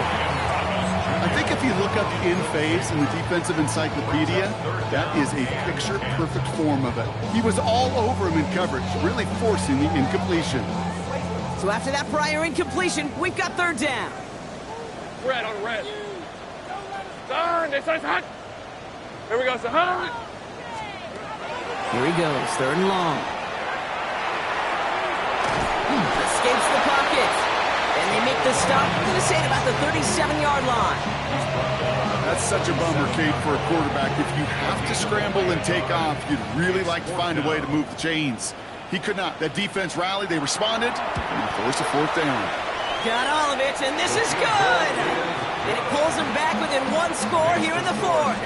S3: I think if you look up in phase in the defensive encyclopedia, that is a picture-perfect form of it. He was all over him in coverage, really forcing the incompletion.
S1: So after that prior incompletion, we've got 3rd down.
S2: Red on red. Son, this is Hunt. Here we go, Hunt.
S1: Here he goes, 3rd and long. Escapes the pocket. And they make the stop, I'm going to say, at about the 37-yard line.
S3: That's such a bummer, Kate, for a quarterback. If you have to scramble and take off, you'd really like to find a way to move the chains. He could not. That defense rallied, they responded, and forced a 4th down.
S1: Got all of it, and this is good! And it pulls them back within 1 score here in the 4th.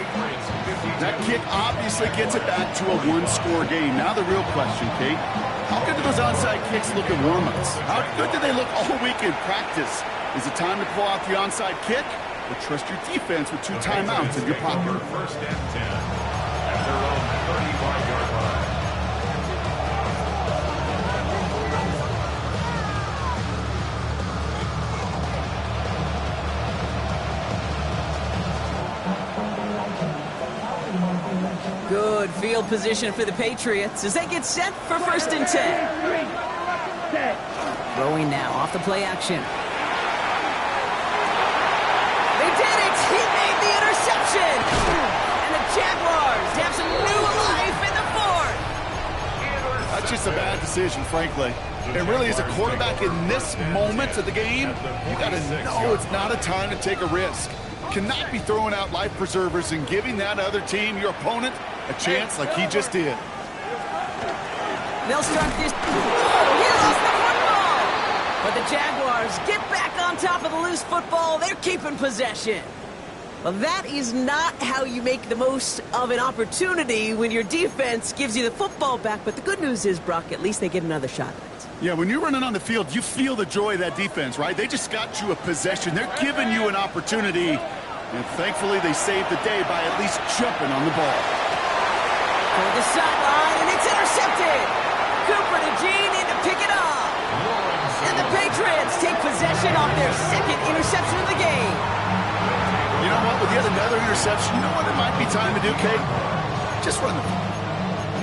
S3: That kick obviously gets it back to a 1-score game. Now the real question, Kate, how good do those onside kicks look at warm-ups? How good do they look all week in practice? Is it time to pull out the onside kick? Or trust your defense with 2 timeouts in your pocket?
S5: 1st and 10 at their own 35-yard line.
S1: Good field position for the Patriots as they get set for 1st and 10. Throwing now off the play action. They did it! He made the interception! And the Jaguars have some new life in the 4th.
S3: That's just a bad decision, frankly. And really, as a quarterback in this moment of the game, you got to know it's not a time to take a risk. Cannot be throwing out life preservers and giving that other team, your opponent, a chance like he just did.
S1: They'll start this. Oh, he lost the football! But the Jaguars get back on top of the loose football. They're keeping possession. Well, that is not how you make the most of an opportunity when your defense gives you the football back. But the good news is, Brock, at least they get another shot at it.
S3: Yeah, when you're running on the field, you feel the joy of that defense, right? They just got you a possession. They're giving you an opportunity. And thankfully, they saved the day by at least jumping on the ball.
S1: For the sideline, and it's intercepted. Cooper to Gene in to pick it up. And the Patriots take possession off their 2nd interception of the game.
S3: You know what? With yet another interception, you know what it might be time to do, Kate? Just run it.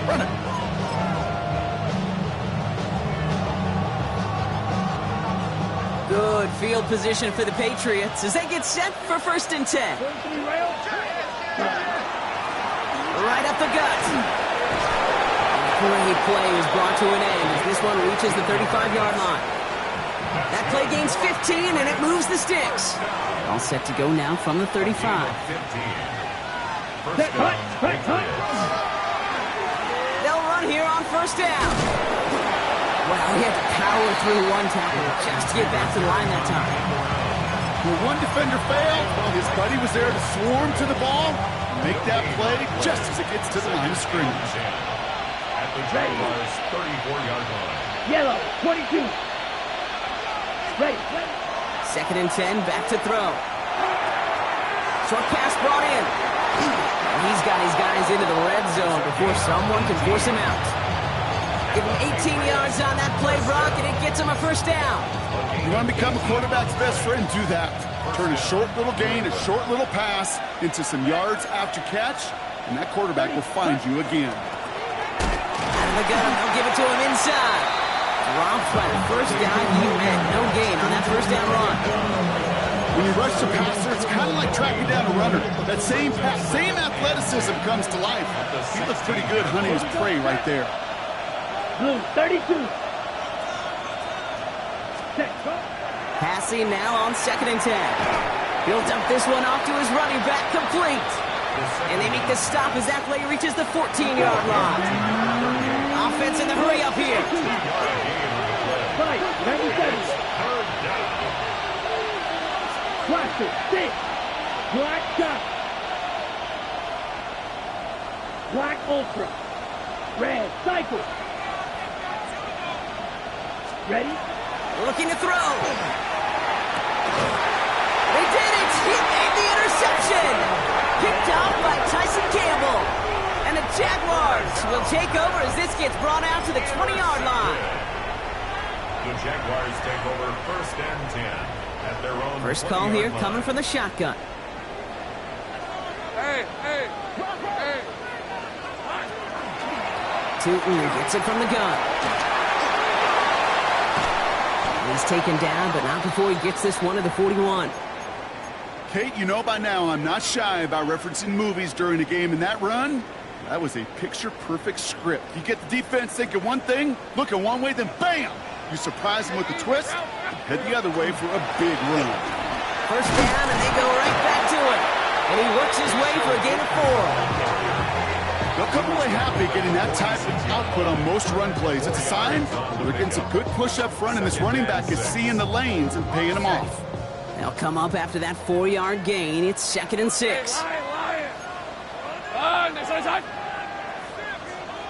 S3: Run it.
S1: Good field position for the Patriots as they get set for 1st and 10. Right up the gut. Great play was brought to an end as this one reaches the 35-yard line. That play gains 15 and it moves the sticks. All set to go now from the 35. They'll run here on 1st down. Wow, he had to power through 1 tackle just to get back to the line that time.
S3: When one defender failed, his buddy was there to swarm to the ball, make that play just as it gets to the line of scrimmage.
S5: At the Jaguars' 34-yard line.
S4: Yellow, 22. Ready.
S1: 2nd and 10, back to throw. Short pass brought in. And he's got his guys into the red zone before someone can force him out. Give him 18 yards on that play, Brock, and it gets him a 1st down.
S3: You want to become a quarterback's best friend? Do that. Turn a short little gain, a short little pass into some yards after catch, and that quarterback will find you again.
S1: Out of the gun, they'll give it to him inside. Dropped by the 1st down. He had no gain on that 1st down run.
S3: When you rush the passer, it's kind of like tracking down a runner. That same pass, same athleticism comes to life. He looks pretty good hunting his prey right there.
S4: Blue, 32.
S1: Passing now on 2nd and 10. He'll dump this one off to his running back, complete. And they make the stop as that play reaches the 14-yard line. Offense in the hurry up here.
S4: 97. Blaster, 6. Black shot. Black ultra. Red cycle. Ready?
S1: Looking to throw. They did it! He made the interception! Picked off by Tyson Campbell. And the Jaguars will take over as this gets brought out to the 20-yard line.
S5: The Jaguars take over 1st and 10 at their own.
S1: First call here coming from the shotgun.
S2: Hey.
S1: Tootin gets it from the gun. He's taken down, but not before he gets this one to the 41.
S3: Kate, you know by now I'm not shy about referencing movies during a game, and that run, That was a picture-perfect script. You get the defense thinking one thing, looking one way, then bam! You surprise them with a twist, and head the other way for a big run.
S1: First down, and they go right back to it. And he works his way for a gain of 4.
S3: They'll come away happy getting that type of output on most run plays. It's a sign they're getting some good push up front, and this running back is seeing the lanes and paying them off.
S1: They'll come up after that 4-yard gain. It's 2nd and 6.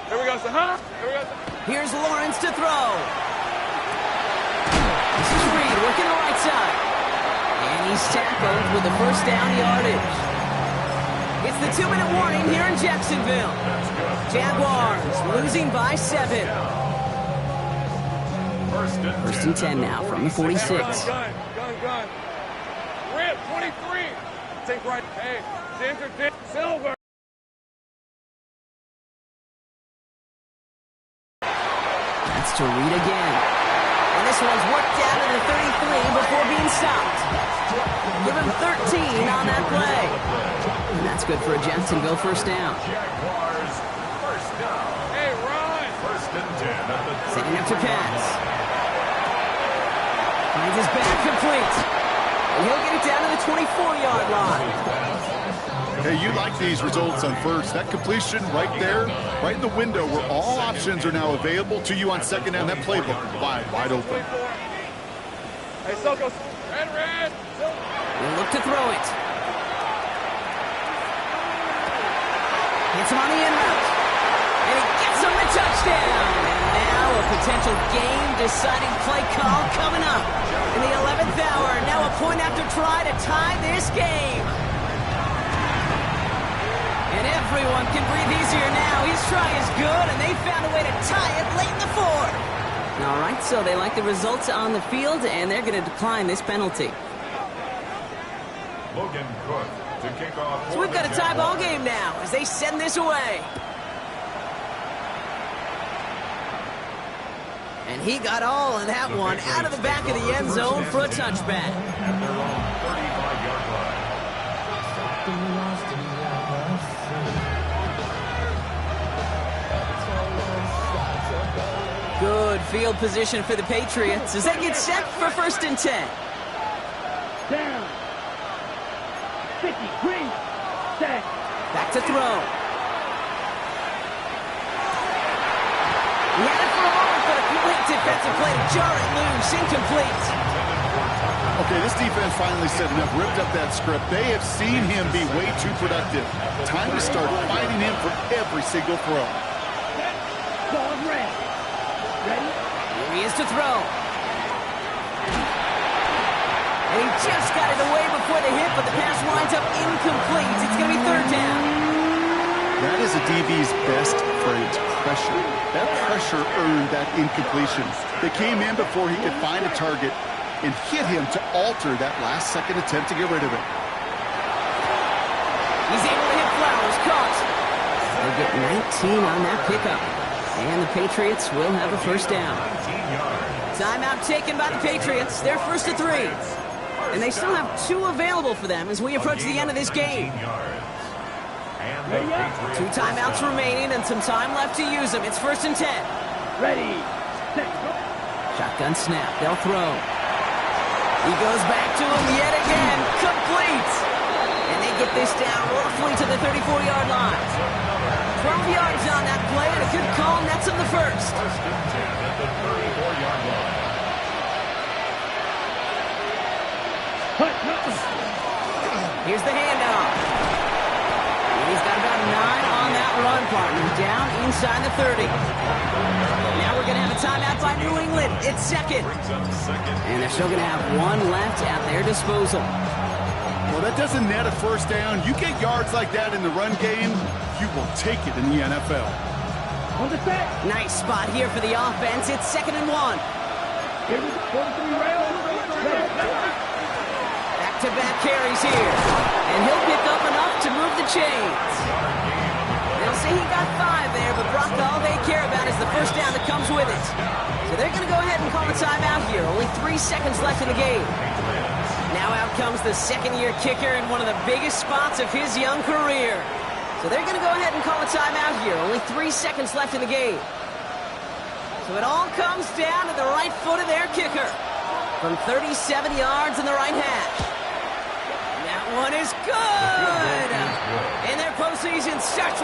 S2: Here we go, son. Here we go, son.
S1: Here's Lawrence to throw. This is Reed working the right side. And he's tackled with the first down yardage. It's the 2-minute warning here in Jacksonville. Jaguars losing by 7. First and 10 now from the 46.
S2: Gun. Rip, 23. Take right. Hey, Ginger, Silver.
S1: That's to Reed again. And this one's worked down to the 33 before being stopped. Give him 13 on that play. And that's good for a Jacksonville first down.
S5: Jaguars, first down.
S2: Hey, run.
S5: First and 10 at the 30.
S1: Setting up to pass. Finds his back complete. And he'll get it down to the 24-yard line.
S3: Hey, you like these results on first. That completion right there, right in the window where all options are now available to you on second down. That playbook wide open.
S2: Hey, Soko. Red.
S1: He'll look to throw it. Hits him on the end route. And he gets him the touchdown. And now a potential game-deciding play call coming up. In the 11th hour, now a point after try to tie this game. And everyone can breathe easier now. His try is good, and they found a way to tie it late in the 4th. All right, so they like the results on the field, and they're going to decline this penalty.
S5: Logan Cook to kick off.
S1: So we've got a tie ball game now as they send this away. And he got all of that one out of the back of the end zone for a touchback.
S5: At their own 35-yard line.
S1: Good field position for the Patriots as they get set for first and 10.
S4: Down. 50, green, set.
S1: Back to throw. He had it for a moment, but a complete defensive play to jar it loose, incomplete.
S3: Okay, this defense finally set enough, ripped up that script. They have seen him be way too productive. Time to start fighting him for every single throw.
S4: Ball red. Ready?
S1: Here he is to throw. And he just got it away before the hit, but the pass winds up incomplete. It's going to be third down.
S3: That is a DB's best phrase, pressure. That pressure earned that incompletion. They came in before he could find a target and hit him to alter that last-second attempt to get rid of it.
S1: He's able to hit Flowers, caught. They'll get 19 on that pickup. And the Patriots will have a first down. Timeout taken by the Patriots. They're first to 3. And they still have 2 available for them as we approach the end of this game. 2 timeouts remaining and some time left to use them. It's first and 10.
S4: Ready. Set.
S1: Shotgun snap. They'll throw. He goes back to him yet again. Complete. And they get this down roughly to the 34-yard line. 12 yards on that play and a good call nets him the first.
S5: First and 10 at the 34-yard line.
S1: Here's the handoff. And he's got about 9 on that run, partner. Down inside the 30. Now we're going to have a timeout by New England. It's second. And they're still going to have 1 left at their disposal.
S3: Well, that doesn't net a first down. You get yards like that in the run game, you will take it in the NFL.
S4: On the set.
S1: Nice spot here for the offense. It's 2nd and 1.
S4: Here we go. 43 rails.
S1: Back-to-back carries here. And he'll pick up enough to move the chains. They'll say he got 5 there, but Brock, all they care about is the first down that comes with it. So they're going to go ahead and call a timeout here. Only 3 seconds left in the game. Now out comes the second-year kicker in one of the biggest spots of his young career. So they're going to go ahead and call a timeout here. Only 3 seconds left in the game. So it all comes down to the right foot of their kicker. From 37 yards in the right hash. That one is good. And their postseason starts with